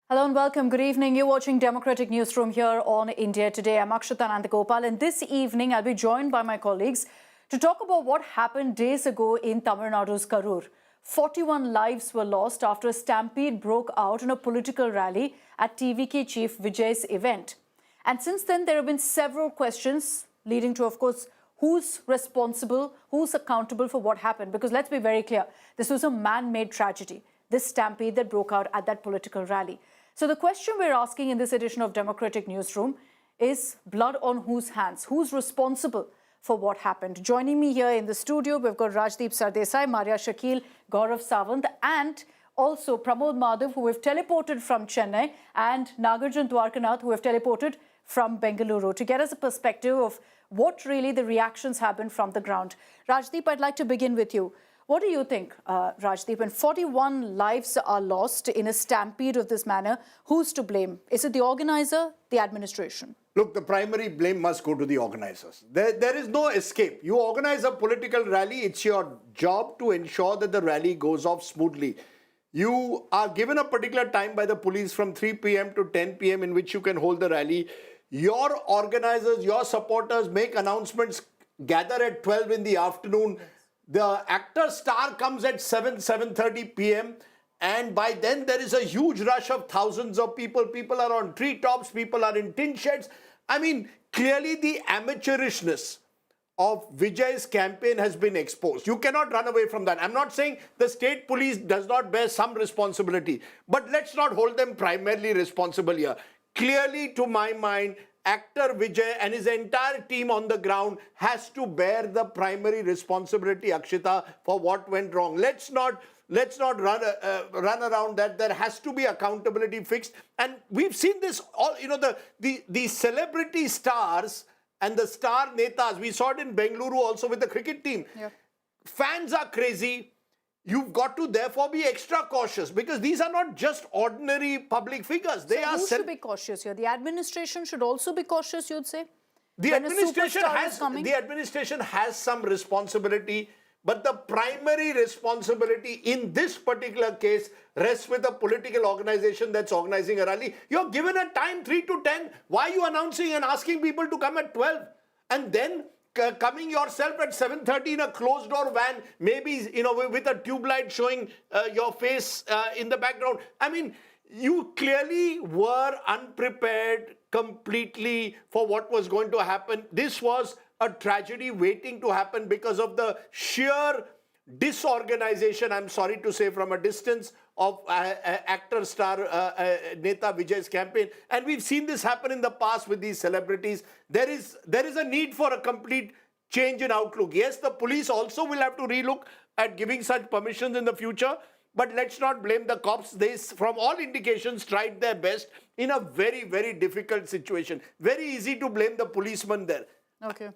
Hello and welcome. Good evening. You're watching Democratic Newsroom here on India Today. I'm Akshita Nandagopal, and this evening I'll be joined by my colleagues to talk about what happened days ago in Tamil Nadu's Karur. 41 lives were lost after a stampede broke out in a political rally at TVK chief Vijay's event. And since then, there have been several questions leading to, of course, who's responsible, who's accountable for what happened. Because let's be very clear, this was a man-made tragedy, this stampede that broke out at that political rally. So the question we're asking in this edition of Democratic Newsroom is blood on whose hands? Who's responsible for what happened? Joining me here in the studio, we've got Rajdeep Sardesai, Maria Shakil, Gaurav Sawant, and also Pramod Madhav, who have teleported from Chennai, and Nagarjun Dwarkanath, who have teleported from Bengaluru, to get us a perspective of what really the reactions have been from the ground. Rajdeep, I'd like to begin with you. What do you think, Rajdeep? When 41 lives are lost in a stampede of this manner, who's to blame? Is it the organizer, the administration? Look, the primary blame must go to the organizers. There is no escape. You organize a political rally, it's your job to ensure that the rally goes off smoothly. You are given a particular time by the police from 3 p.m. to 10 p.m. in which you can hold the rally. Your organizers, your supporters make announcements, gather at 12 in the afternoon. The actor star comes at 7:30 p.m. and by then there is a huge rush of thousands of people. People are on treetops, people are in tin sheds. I mean, clearly the amateurishness of Vijay's campaign has been exposed. You cannot run away from that. I'm not saying the state police does not bear some responsibility, but let's not hold them primarily responsible here. Clearly, to my mind, actor Vijay and his entire team on the ground has to bear the primary responsibility, Akshita, for what went wrong. Let's not run around that. There has to be accountability fixed. And we've seen this all, the celebrity stars and the star netas. We saw it in Bengaluru also with the cricket team. Yeah. Fans are crazy. You've got to therefore be extra cautious because these are not just ordinary public figures. They are. Who should be cautious here? The administration should also be cautious, you'd say? The administration has some responsibility, but the primary responsibility in this particular case rests with a political organization that's organizing a rally. You're given a time 3 to 10. Why are you announcing and asking people to come at 12? And then coming yourself at 7:30 in a closed door van, maybe, with a tube light showing your face in the background. I mean, you clearly were unprepared completely for what was going to happen. This was a tragedy waiting to happen because of the sheer disorganization, I'm sorry to say, from a distance of actor star Neta Vijay's campaign. And we've seen this happen in the past with these celebrities. There is a need for a complete change in outlook. Yes, the police also will have to relook at giving such permissions in the future. But let's not blame the cops. They, from all indications, tried their best in a very, very difficult situation. Very easy to blame the policeman there. Okay.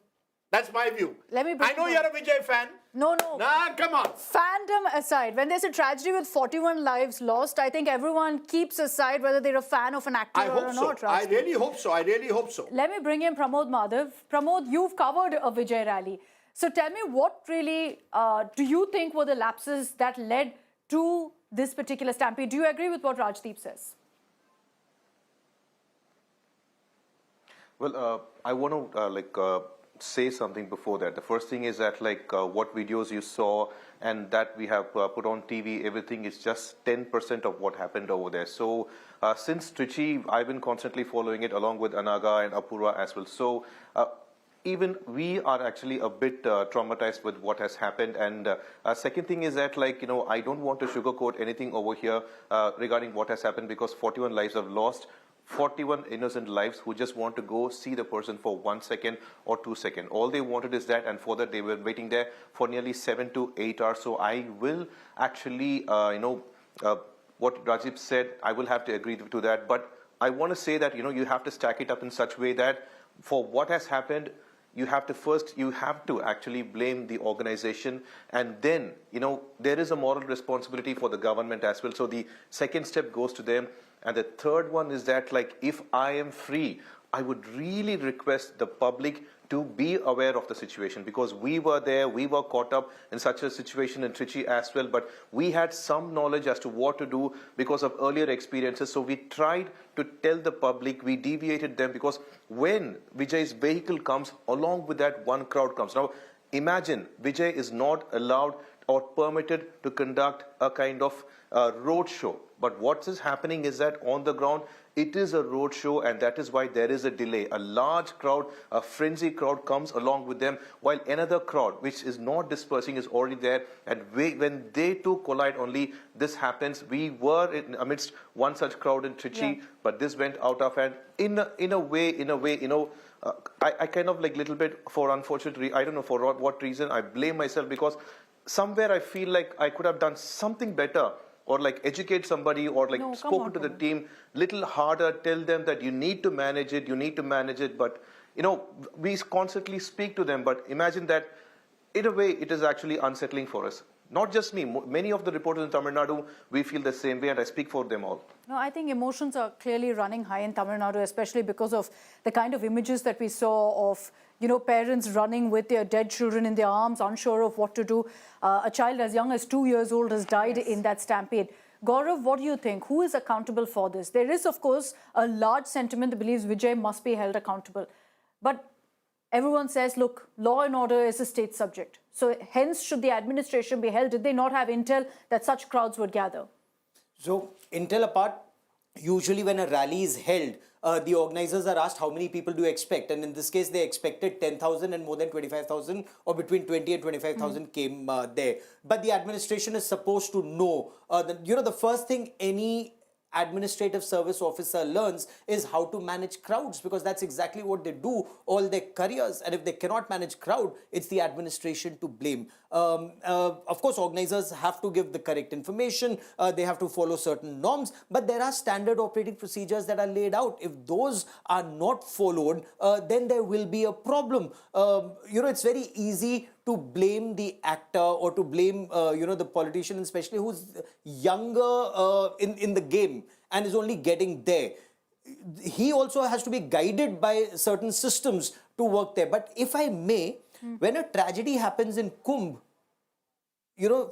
That's my view. I know you're a Vijay fan. No. Nah, come on. Fandom aside, when there's a tragedy with 41 lives lost, I think everyone keeps aside whether they're a fan of an actor or not. I really hope so. Let me bring in Pramod Madhav. Pramod, you've covered a Vijay rally. So tell me, what really do you think were the lapses that led to this particular stampede? Do you agree with what Rajdeep says? Well, I want to say something before that. The first thing is that what videos you saw and that we have put on TV, everything is just 10% of what happened over there. So since Trichy, I've been constantly following it along with Anaga and Apura as well. So even we are actually a bit traumatized with what has happened. And second thing is that I don't want to sugarcoat anything over here regarding what has happened, because 41 lives have lost. 41 innocent lives who just want to go see the person for 1 second or 2 seconds. All they wanted is that, and for that they were waiting there for nearly 7 to 8 hours. So I will actually, what Rajib said, I will have to agree to that. But I want to say that, you have to stack it up in such a way that for what has happened, you have to actually blame the organization, and then, there is a moral responsibility for the government as well. So the second step goes to them. And the third one is that, if I am free, I would really request the public to be aware of the situation, because we were there, we were caught up in such a situation in Trichy as well, but we had some knowledge as to what to do because of earlier experiences. So we tried to tell the public, we deviated them, because when Vijay's vehicle comes, along with that one crowd comes. Now imagine Vijay is not allowed or permitted to conduct a kind of road show. But what is happening is that on the ground, it is a road show, and that is why there is a delay. A large crowd, a frenzy crowd comes along with them, while another crowd, which is not dispersing, is already there. And when they two collide only, this happens. We were amidst one such crowd in Trichy, but this went out of hand. In a way, I kind of like little bit, for unfortunately, I don't know for what reason, I blame myself, because somewhere I feel like I could have done something better, or like educate somebody, or like spoken to the team little harder, tell them that you need to manage it, but we constantly speak to them, but imagine that in a way it is actually unsettling for us. Not just me, many of the reporters in Tamil Nadu, we feel the same way, and I speak for them all. No, I think emotions are clearly running high in Tamil Nadu, especially because of the kind of images that we saw of, parents running with their dead children in their arms, unsure of what to do. A child as young as 2 years old has died in that stampede. Gaurav, what do you think? Who is accountable for this? There is, of course, a large sentiment that believes Vijay must be held accountable. But everyone says, look, law and order is a state subject. So hence, should the administration be held? Did they not have intel that such crowds would gather? So, intel apart, usually when a rally is held, the organizers are asked how many people do you expect, and in this case they expected 10,000 and more than 25,000, or between 20 and 25,000 came there. But the administration is supposed to know, the first thing any administrative service officer learns is how to manage crowds, because that's exactly what they do all their careers. And if they cannot manage crowd, it's the administration to blame. Of course, organizers have to give the correct information, they have to follow certain norms, but there are standard operating procedures that are laid out. If those are not followed, then there will be a problem. It's very easy to blame the actor, or to blame the politician, especially who's younger in the game and is only getting there. He also has to be guided by certain systems to work there. But if I may, when a tragedy happens in Kumbh,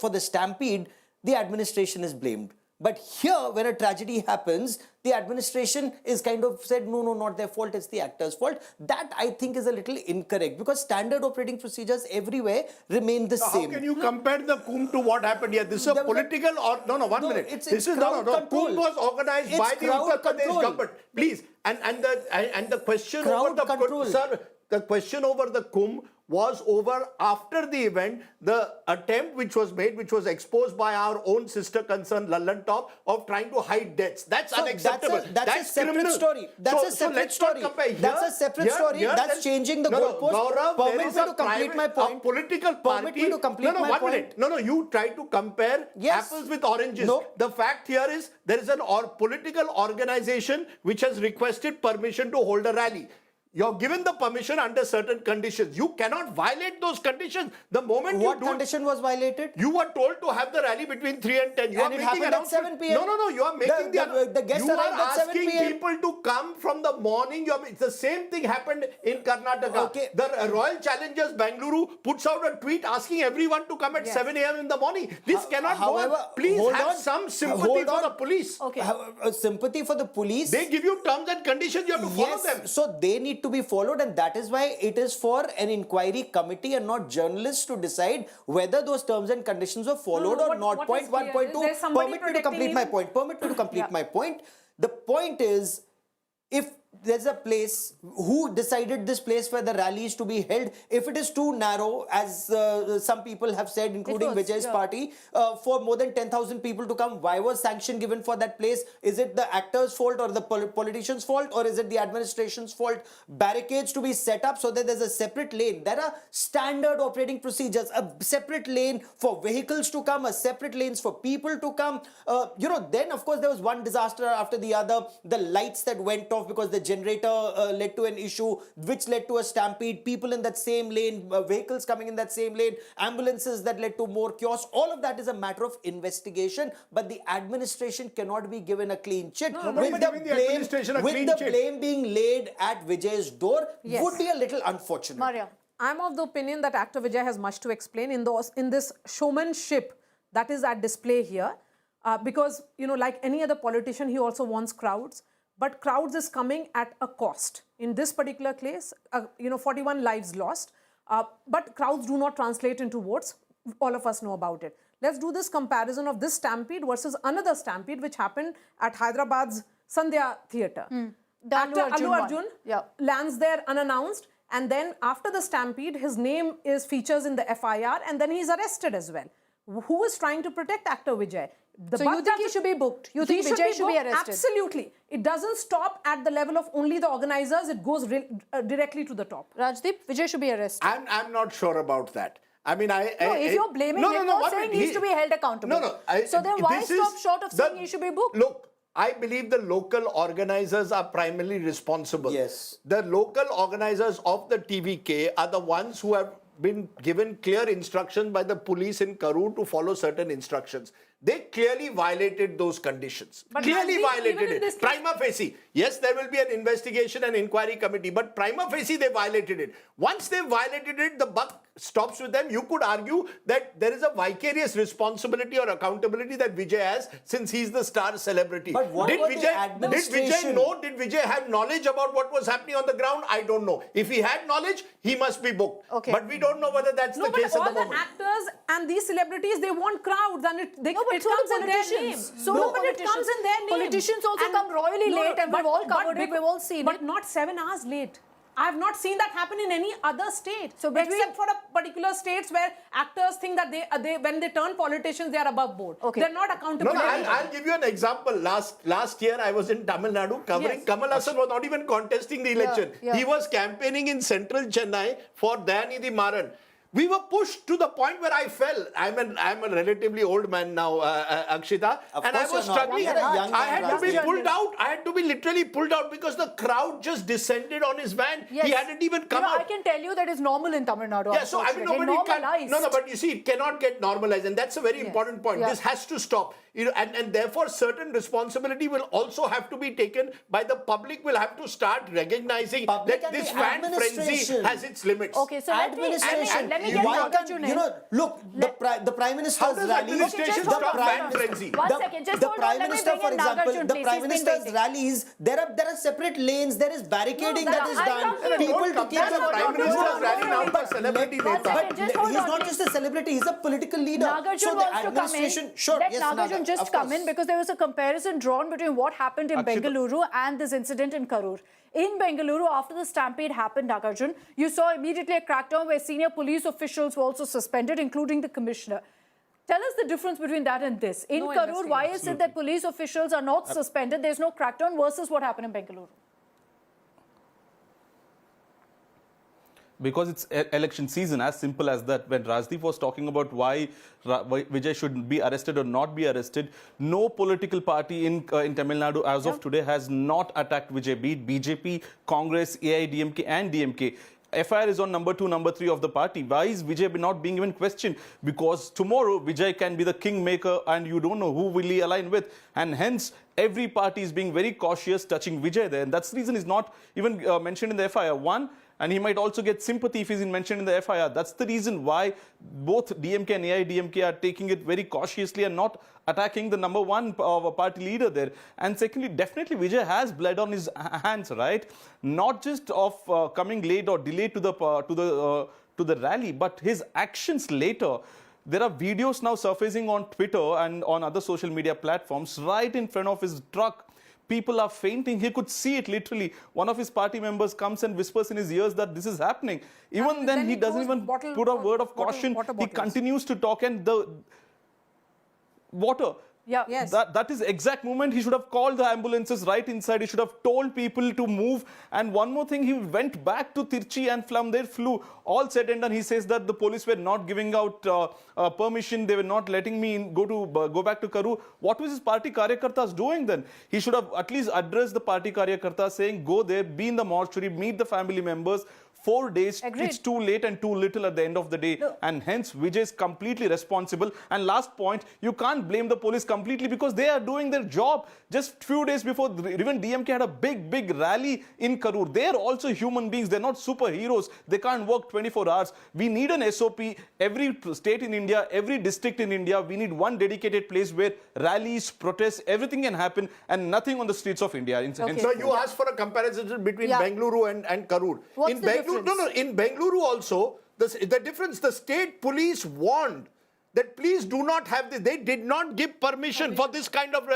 for the stampede, the administration is blamed. But here, when a tragedy happens, the administration is kind of said, no, not their fault, it's the actor's fault. That, I think, is a little incorrect, because standard operating procedures everywhere remain the same. How can you compare the Kumbh to what happened here? This is a political, or one minute. This is crowd control. Kumbh was organized by the Uttar Pradesh government. Please, and the question crowd over the control. Sir, the question over the Kumbh was over after the event. The attempt which was made, which was exposed by our own sister concern, Lallan Top, of trying to hide deaths. That's unacceptable. That's a separate criminal. story. That's a separate story. That's a separate story. That's changing the goalpost. Gaurav, Permit me to complete my point. A political party. Permit me to complete my point. No, you try to compare apples with oranges. No. The fact here is there is an political organization which has requested permission to hold a rally. You're given the permission under certain conditions. You cannot violate those conditions. The moment what condition was violated? You were told to have the rally between 3 and 10. You and are it making happened at 7 p.m. No. You are making the guests arrived at 7 asking p.m. people to come from the morning. It's the same thing happened in Karnataka. Okay. The Royal Challengers Bangalore puts out a tweet asking everyone to come at 7 a.m. in the morning. This cannot go on. Please have some sympathy for the police. Okay. Sympathy for the police. They give you terms and conditions. You have to follow them. So they need to be followed, and that is why it is for an inquiry committee and not journalists to decide whether those terms and conditions were followed or not. Point 1, point 2. Permit me to complete my point. Permit me to complete my point. The point is, if there's a place, who decided this place where the rally is to be held? If it is too narrow, as some people have said, including Vijay's party, for more than 10,000 people to come, why was sanction given for that place? Is it the actor's fault or the politician's fault, or is it the administration's fault? Barricades to be set up so that there's a separate lane. There are standard operating procedures, a separate lane for vehicles to come, a separate lanes for people to come. Then of course there was one disaster after the other. The lights that went off because the the generator led to an issue, which led to a stampede, people in that same lane, vehicles coming in that same lane, ambulances that led to more chaos. All of that is a matter of investigation, but the administration cannot be given a clean chit. nobody's giving the administration a clean chit. Blame being laid at Vijay's door Yes. would be a little unfortunate. Maria. I'm of the opinion that actor Vijay has much to explain in this showmanship that is at display here. Because, like any other politician, he also wants crowds. But crowds is coming at a cost. In this particular case, 41 lives lost. But crowds do not translate into votes. All of us know about it. Let's do this comparison of this stampede versus another stampede which happened at Hyderabad's Sandhya Theatre. Actor Allu Arjun lands there unannounced. And then after the stampede, his name features in the FIR and then he's arrested as well. Who is trying to protect actor Vijay? So you think he should be booked? You think Vijay should be arrested? Absolutely. It doesn't stop at the level of only the organizers. It goes directly to the top. Rajdeep, Vijay should be arrested. I'm not sure about that. I mean, if you're blaming him for saying he needs to be held accountable. So then why stop short of saying he should be booked? Look, I believe the local organizers are primarily responsible. Yes. The local organizers of the TVK are the ones who have been given clear instructions by the police in Karur to follow certain instructions. They clearly violated those conditions. But clearly Rajdeep, violated even in it. this case- Prima facie. Yes, there will be an investigation and inquiry committee, but prima facie they violated it. Once they violated it, the buck stops with them. You could argue that there is a vicarious responsibility or accountability that Vijay has since he's the star celebrity. But what did about the Vijay administration? know? Did Vijay have knowledge about what was happening on the ground? I don't know. If he had knowledge, he must be booked. Okay. But we don't know whether that's No, the but case at all the the moment. actors and these celebrities, they want crowds and it but comes so do in their name. politicians. So do No, but it politicians. comes in their name. Politicians also come royally late and we've all covered it, we've all seen but it. not 7 hours late. I have not seen that happen in any other state. So except for a particular states where actors think that they when they turn politicians, they are above board. Okay. They're not accountable. No, I'll give you an example. Last year, I was in Tamil Nadu covering. Yes. Kamal Hassan was not even contesting the election. yeah. He was campaigning in central Chennai for Dayanidhi Maran. We were pushed to the point where I fell. I'm a relatively old man now, Akshita, Of and I course was you're not. struggling. You're a young I man, had to be Rajdeep. pulled out. I had to be literally pulled out because the crowd just descended on his van. He hadn't even come out. I can tell you that is normal in Tamil Nadu. Yeah, so I mean, unfortunately. nobody can. Normalized. No, but you see, it cannot get normalized, and that's a very important point. Yeah. This has to stop. And therefore, certain responsibility will also have to be taken by the public. Will have to start recognizing Public that and this the fan frenzy administration. has its limits. Okay, so let me get Why Nagarjun can't, in. look, the Prime Minister's How does rallies, administration Okay, just stop hold on. fan frenzy? One second, just the hold on, Prime let me Minister, bring for in example, Nagarjun, the please. Prime He's been Minister's waiting. rallies, there are separate lanes, there is barricading No, that is I'll done. come to you. People Don't to keep compare them the Prime Minister's rally now to a But celebrity One neta. second, just hold he's on, not please. just a celebrity, he's a political leader. Nagarjun So the wants to come in. administration, sure, Let yes, Nagarjun Naga, just of come course. in because there was a comparison drawn between what happened in Akshita. Bengaluru and this incident in Karur. In Bengaluru, after the stampede happened, Nagarjun, you saw immediately a crackdown where senior police officials were also suspended, including the commissioner. Tell us the difference between that and this. In No Karur, why is it that police officials are not suspended, there's no crackdown versus what happened in Bengaluru? Because it's election season, as simple as that. When Rajdeep was talking about why Vijay should be arrested or not be arrested, no political party in Tamil Nadu as of today has not attacked Vijay, be it BJP, Congress, AIDMK and DMK. FIR is on number 2, number 3 of the party. Why is Vijay not being even questioned? Because tomorrow Vijay can be the kingmaker and you don't know who will he align with. And hence, every party is being very cautious touching Vijay there. And that's the reason he's not even mentioned in the FIR. One, and he might also get sympathy if he's mentioned in the FIR. That's the reason why both DMK and AIDMK are taking it very cautiously and not attacking the number 1 party leader there. And secondly, definitely Vijay has blood on his hands, right? Not just of coming late or delayed to the rally, but his actions later. There are videos now surfacing on Twitter and on other social media platforms right in front of his truck. People are fainting. He could see it literally. One of his party members comes and whispers in his ears that this is happening. Even then he doesn't even put a word of caution. He continues to talk, and the water. Yeah. Yes. That is exact moment he should have called the ambulances right inside. He should have told people to move. And one more thing, he went back to Tirchi and from there flew. All said and done, he says that the police were not giving out permission. They were not letting me go back to Karur. What was his party karyakartas doing then? He should have at least addressed the party karyakartas, saying go there, be in the mortuary, meet the family members. 4 days, Agreed. it's too late and too little at the end of the day. No. And hence, Vijay is completely responsible. And last point, you can't blame the police completely because they are doing their job. Just few days before, even DMK had a big rally in Karur. They are also human beings. They're not superheroes. They can't work 24 hours. We need an SOP. Every state in India, every district in India, we need one dedicated place where rallies, protests, everything can happen and nothing on the streets of India. Okay. So you asked for a comparison between Bengaluru and Karur. What's In the Bengaluru, difference? in Bengaluru also, the difference, the state police warned that please do not have this. They did not give permission for this kind of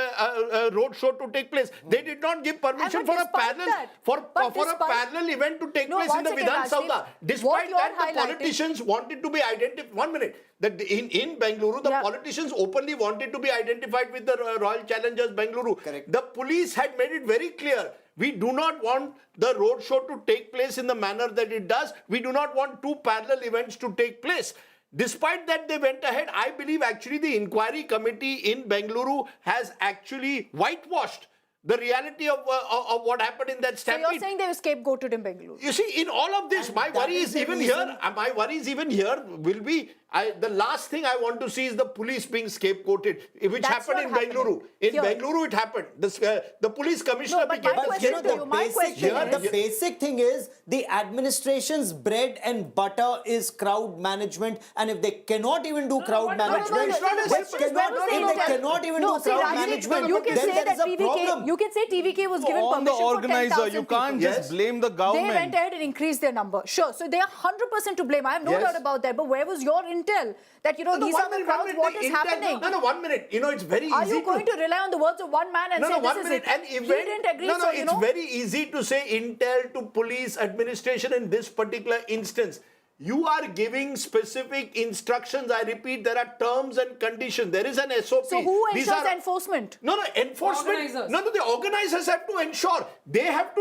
road show to take place. They did not give permission but for a despite parallel that- for but a despite- parallel event to take No, place in one the second, Vidhan Rajdeep. Sauda. What Despite you're that, the highlighting- politicians wanted to be identified. 1 minute. That in Bengaluru, the Yeah. politicians openly wanted to be identified with the Royal Challengers Bengaluru. Correct. The police had made it very clear. We do not want the road show to take place in the manner that it does. We do not want two parallel events to take place. Despite that, they went ahead. I believe actually the inquiry committee in Bengaluru has actually whitewashed the reality of what happened in that So stampede. you're saying they were scapegoated in Bengaluru? You see, in all of this, my that worry is is the even reason- here. My worry is even here will be the last thing I want to see is the police being scapegoated, which That's happened not in happening Bengaluru. In here. Bengaluru, it happened. The police commissioner No, but became my the question to scapegoat. you, my question is- the basic thing is the administration's bread and butter is crowd management, and if they cannot even do crowd management, it's not a they separate- cannot- no, no, if no, they no. cannot even No, do see, crowd Rajdeep, management, you can then say there that is a TVK, problem. you can say TVK was given on the permission for organizer, 10,000 you can't people. just blame the government. They went ahead and increased their number. Sure. So they are 100% to blame. I have no Yes. doubt about that. But where was your intel that, these are the crowds, what is happening? No, 1 minute. You know, it's very Are easy you going to rely on the words of one man and No, say no, this 1 is minute. it? An He event. didn't agree, No, so, it's very easy to say intel to police administration in this particular instance. You are giving specific instructions. I repeat, there are terms and conditions. There is an SOP. So who These ensures are- enforcement? No, enforcement. Organisers. No, the organizers have to ensure. They have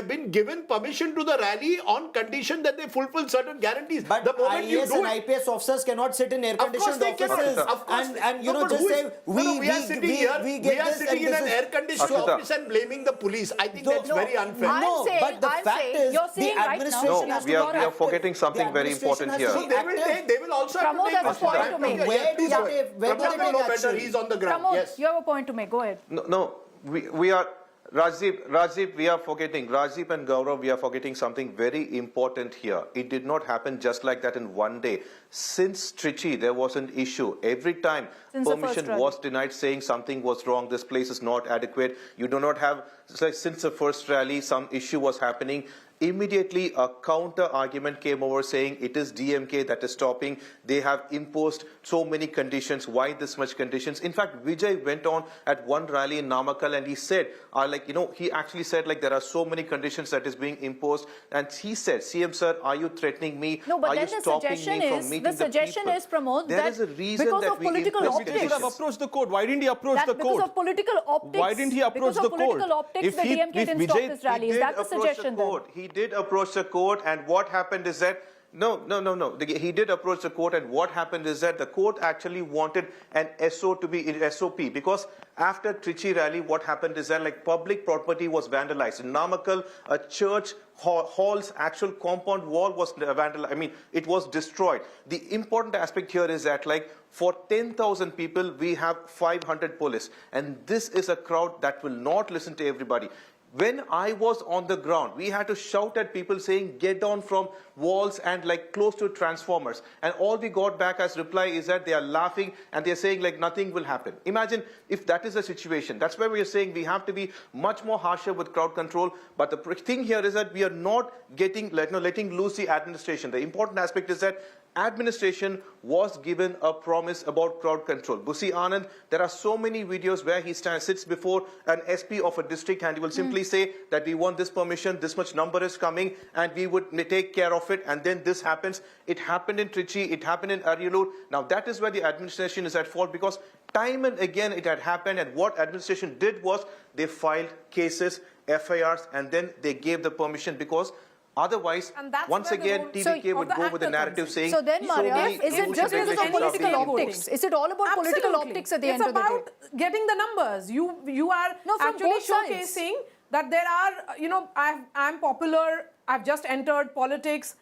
been given permission to the rally on condition that they fulfill certain guarantees. But the moment you IAS do and it, IPS officers cannot sit in of course air-conditioned they cannot. offices Of course, and you No, know but just who is- say we are sitting here. we We get are this sitting and in an this is- air-conditioned Akshita. office and blaming the police. I think that's No, very unfair. I'm saying- but the I'm fact saying- is you're the saying right now- administration No, has we to are be active. forgetting something The very administration important has here. to So be they will also have to Pramod take has a point action. to make. Where do Yeah. they- where do they Pramod will take know better. action? He's on the ground. Pramod, Yes. you have a point to make. Go ahead. No, we are Rajdeep, we are forgetting. Rajdeep and Gaurav, we are forgetting something very important here. It did not happen just like that in one day. Since Trichy, there was an issue. Every time Since the first permission rally. was denied, saying something was wrong, this place is not adequate. You do not have, since the first rally, some issue was happening. Immediately, a counter argument came over saying it is DMK that is stopping. They have imposed so many conditions. Why this much conditions? In fact, Vijay went on at one rally in Namakkal and he said, he actually said there are so many conditions that is being imposed. And he said, CM sir, are you threatening me? No, but are then you the stopping suggestion me from is, meeting the suggestion people? is, Pramod, There that is a reason because that of we political impose optics. He should have conditions. approached the court. Why didn't he approach the Because court? of political optics. Why didn't he approach because the of political court? optics, If the he- DMK if didn't stop Vijay- this rally. He Is did that the approach suggestion then? court. He did approach the court, and what happened is that no. He did approach the court, and what happened is that the court actually wanted an SO to be in SOP because after Trichy rally, what happened is that public property was vandalized. In Namakkal, a church hall's actual compound wall was vandalized. I mean, it was destroyed. The important aspect here is that for 10,000 people, we have 500 police, and this is a crowd that will not listen to everybody. When I was on the ground, we had to shout at people saying, get down from walls and close to transformers. And all we got back as reply is that they are laughing and they're saying nothing will happen. Imagine if that is the situation. That's why we are saying we have to be much more harsher with crowd control. But the thing here is that we are not letting loose the administration. The important aspect is that administration was given a promise about crowd control. Busi Anand, there are so many videos where he sits before an SP of a district and he will simply say that we want this permission, this much number is coming, and we would take care of it, and then this happens. It happened in Trichy, it happened in Aryalur. Now that is where the administration is at fault, because time and again it had happened, and what administration did was they filed cases, FIRs, and then they gave the permission, because otherwise, And that's once where the again, role- TVK would the go with the actor narrative comes saying, So then, Maria, many is it rules just and because of regulations are political being optics? imposed. Is it all about political optics at the end of the day? It's about getting the numbers. You are No, from actually both sides. showcasing that there are, I'm popular, I've just entered politics,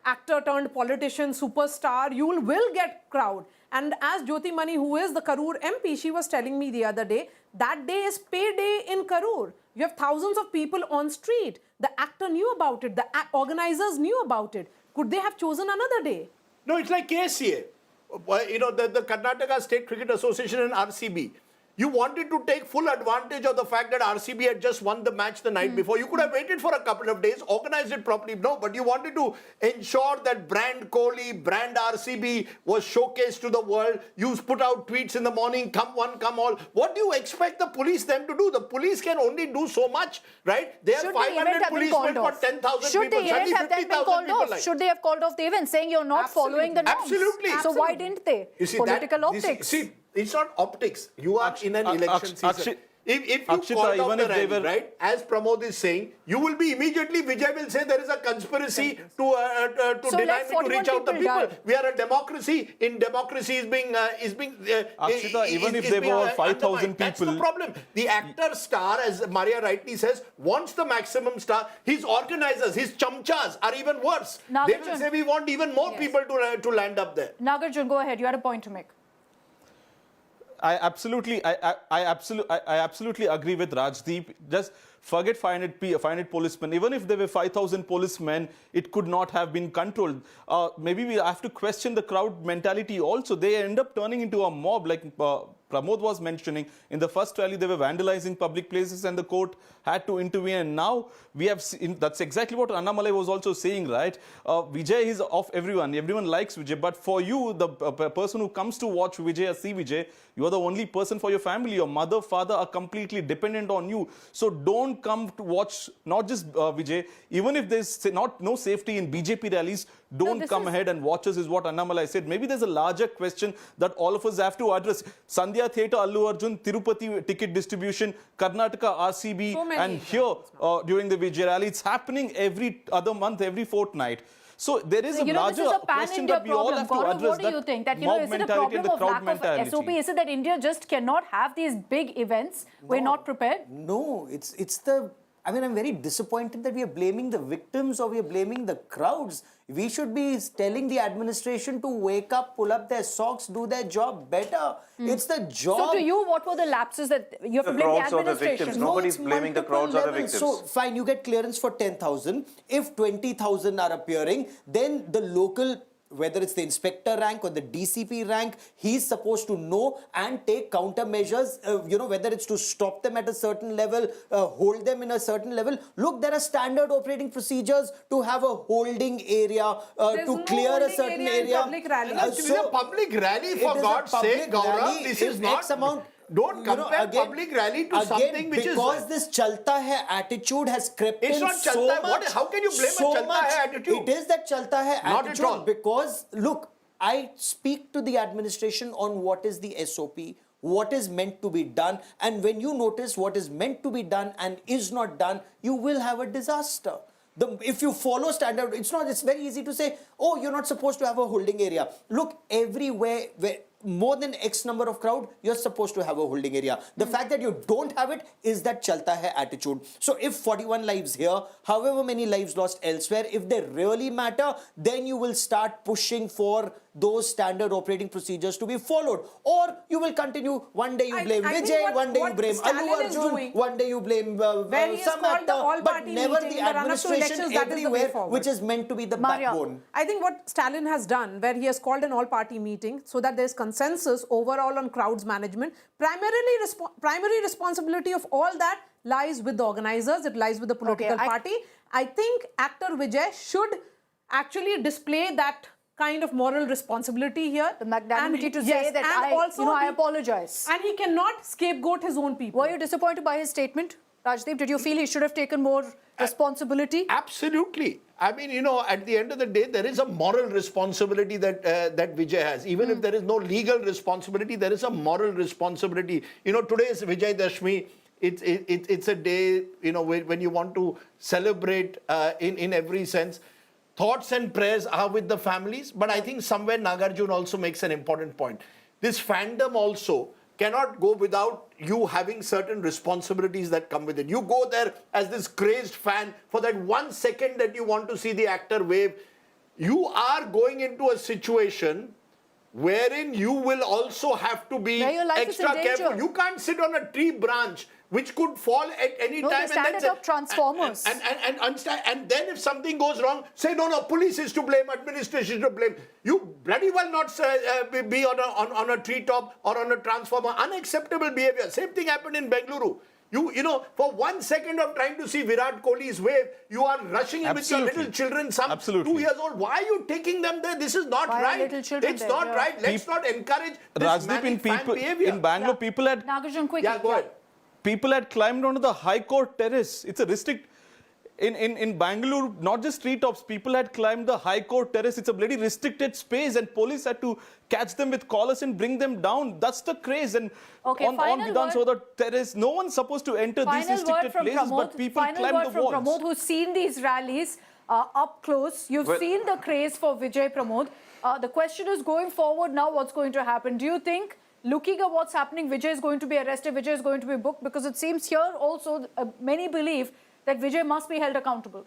actor turned politician, superstar, you will get crowd. And as Jyoti Mani, who is the Karur MP, she was telling me the other day, that day is payday in Karur. You have thousands of people on street. The actor knew about it. The organizers knew about it. Could they have chosen another day? No, it's like KSCA. The Karnataka State Cricket Association and RCB. You wanted to take full advantage of the fact that RCB had just won the match the night before. You could have waited for a couple of days, organized it properly. No, but you wanted to ensure that brand Kohli, brand RCB was showcased to the world. You put out tweets in the morning, come one, come all. What do you expect the police then to do? The police can only do so much, right? They have Should the event 500 have been policemen called for off? 10,000 Should people. the event Suddenly have then been 50,000 called people off? like. Should they have called off the event, saying you're not following the norms? Absolutely. So why didn't they? You see, Political optics. See, it's not optics. You are in an election season. If you Akshita, called off even the if they rally, were- right, as Pramod is saying, you will be immediately, Vijay will say there is a conspiracy to So deny let me to 41 reach out the people people. die. We are a democracy. In democracy is being Akshita, even if is there being, were 5,000 undermined. That's the people- problem. The actor star, as Maria rightly says, wants the maximum star. His organizers, his chamchas are even worse. They will Nagarjun. say we want even more Yes. people to land up there. Nagarjun, go ahead. You had a point to make. I absolutely agree with Rajdeep. Just forget 500 policemen. Even if there were 5,000 policemen, it could not have been controlled. Maybe we have to question the crowd mentality also. They end up turning into a mob, like Pramod was mentioning. In the first rally, they were vandalizing public places and the court had to intervene. And now we have seen, that's exactly what Annamalai was also saying, right? Vijay is of everyone. Everyone likes Vijay. But for you, the person who comes to watch Vijay or see Vijay, you are the only person for your family. Your mother, father are completely dependent on you. So don't come to watch not just Vijay. Even if there's no safety in BJP rallies, don't this come is- ahead and watch us, is what Annamalai said. Maybe there's a larger question that all of us have to address. Sandhya Theatre, Allu Arjun, Tirupati ticket distribution, Karnataka RCB, So many and here during the Vijay rally, it's happening every other month, every fortnight. So there is a This larger is a question pan-India that we all problem. have to Gaurav, address. what do you think? That, mob is it a mentality and problem the of crowd lack mentality. of SOP? Is it that India just cannot have these big events? We're not prepared? No, it's the... I mean, I'm very disappointed that we are blaming the victims or we are blaming the crowds. We should be telling the administration to wake up, pull up their socks, do their job better. It's the job. So to you, what were the lapses that you have to The blame the crowds or the administration? victims. Nobody's it's blaming the multiple crowds or the levels. victims. So fine, you get clearance for 10,000. If 20,000 are appearing, then the local, whether it's the inspector rank or the DCP rank, he's supposed to know and take countermeasures, whether it's to stop them at a certain level, hold them in a certain level. Look, there are standard operating procedures to have a holding area, There's to no clear a holding certain area in area. public rally. This is a public rally, it for is a God's sake, public Gaurav. rally. This If is not... X amount, Don't compare public rally to something which is... because this chalta hai attitude has crept It's in not so chalta hai. much. How can you blame a so chalta much. hai attitude? It is that chalta hai Not at attitude all. because, look, I speak to the administration on what is the SOP, what is meant to be done, and when you notice what is meant to be done and is not done, you will have a disaster. If you follow standard, it's very easy to say, oh, you're not supposed to have a holding area. Look, everywhere where more than X number of crowd, you're supposed to have a holding area. The fact that you don't have it is that chalta hai attitude. So if 41 lives here, however many lives lost elsewhere, if they really matter, then you will start pushing for those standard operating procedures to be followed. Or you will continue, one day you blame I think Vijay, one day you what blame Stalin Allu is Arjun, doing, one day you blame where he has some called the actor, but all-party never meeting, the the run-up to administration elections, that is the way everywhere, forward. which is meant to be the Maria, backbone. I think what Stalin has done, where he has called an all-party meeting so that there's consensus overall on crowds management, primary responsibility of all that lies with the organizers, it lies with the political party. I think actor Vijay should actually display that kind of moral responsibility here. The magnanimity to say yes, that and also I apologize. And he cannot scapegoat his own people. Were you disappointed by his statement, Rajdeep? Did you feel he should have taken more responsibility? Absolutely. I mean, at the end of the day, there is a moral responsibility that that Vijay has. Even if there is no legal responsibility, there is a moral responsibility. Today is Vijay Dashmi. It's a day, when you want to celebrate in every sense. Thoughts and prayers are with the families, but I think somewhere Nagarjun also makes an important point. This fandom also cannot go without you having certain responsibilities that come with it. You go there as this crazed fan for that 1 second that you want to see the actor wave. You are going into a situation wherein you will also have to be your life is in extra danger. careful. You can't sit on a tree branch which could fall at any No, time. they stand up transformers. And then if something goes wrong, say, no, police is to blame, administration is to blame. You bloody well not be on a treetop or on a transformer. Unacceptable behavior. Same thing happened in Bengaluru. For 1 second of trying to see Virat Kohli's wave, you are rushing in with your little children, some 2 years old. Why are you taking them there? This is not Why are right. little children It's there? not Yeah. right. Let's not encourage this Rajdeep, manic fan behavior. in Bangalore, people had Nagarjun, quickly. Yeah, go ahead. people had climbed onto the High Court terrace. It's a in Bangalore, not just treetops, people had climbed the High Court terrace. It's a bloody restricted space, and police had to catch them with collars and bring them down. That's the craze. And Okay, on Vidhan Soda terrace, no one's supposed to enter these restricted places, but people climb the walls. Pramod, who's seen these rallies up close. You've seen the craze for Vijay, Pramod. The question is, going forward now, what's going to happen? Do you think, looking at what's happening, Vijay is going to be arrested, Vijay is going to be booked? Because it seems here also, many believe that Vijay must be held accountable.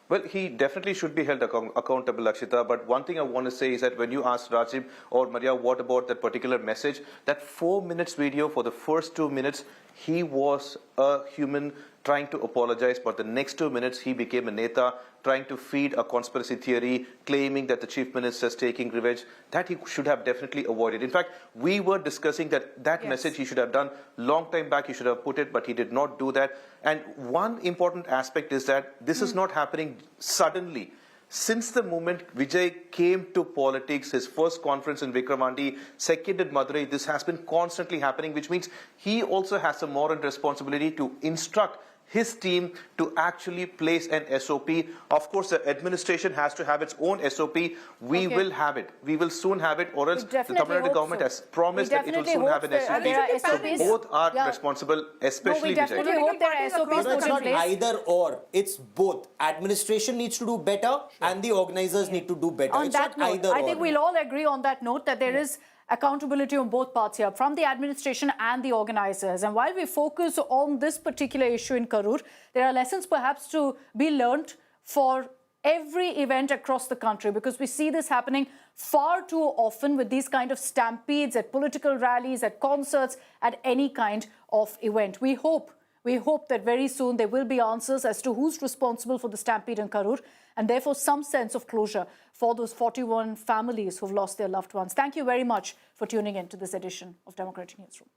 Well, he definitely should be held accountable, Akshita. But one thing I want to say is that when you asked Rajiv or Maria, what about that particular message, that 4 minutes video, for the first 2 minutes, he was a human trying to apologize, but the next 2 minutes he became a neta, trying to feed a conspiracy theory, claiming that the chief minister is taking revenge. That he should have definitely avoided. In fact, we were discussing that message he should have done long time back. He should have put it, but he did not do that. And one important aspect is that this is not happening suddenly. Since the moment Vijay came to politics, his first conference in Vikramandi, second in Madurai, this has been constantly happening, which means he also has a moral responsibility to instruct his team to actually place an SOP. Of course, the administration has to have its own SOP. We will have it. We will soon have it, or else the Tamil Nadu government has promised that it will soon have an SOP. So both are responsible, especially Vijay. We hope there are SOPs No, it's put in not place. either or. It's both. Administration needs to do better and the organizers need to do better. On It's that not note, either I or. think we'll all agree on that note that there is accountability on both parts here, from the administration and the organizers. And while we focus on this particular issue in Karur, there are lessons perhaps to be learnt for every event across the country, because we see this happening far too often with these kind of stampedes at political rallies, at concerts, at any kind of event. We hope that very soon there will be answers as to who's responsible for the stampede in Karur, and therefore some sense of closure for those 41 families who've lost their loved ones. Thank you very much for tuning in to this edition of Democratic Newsroom.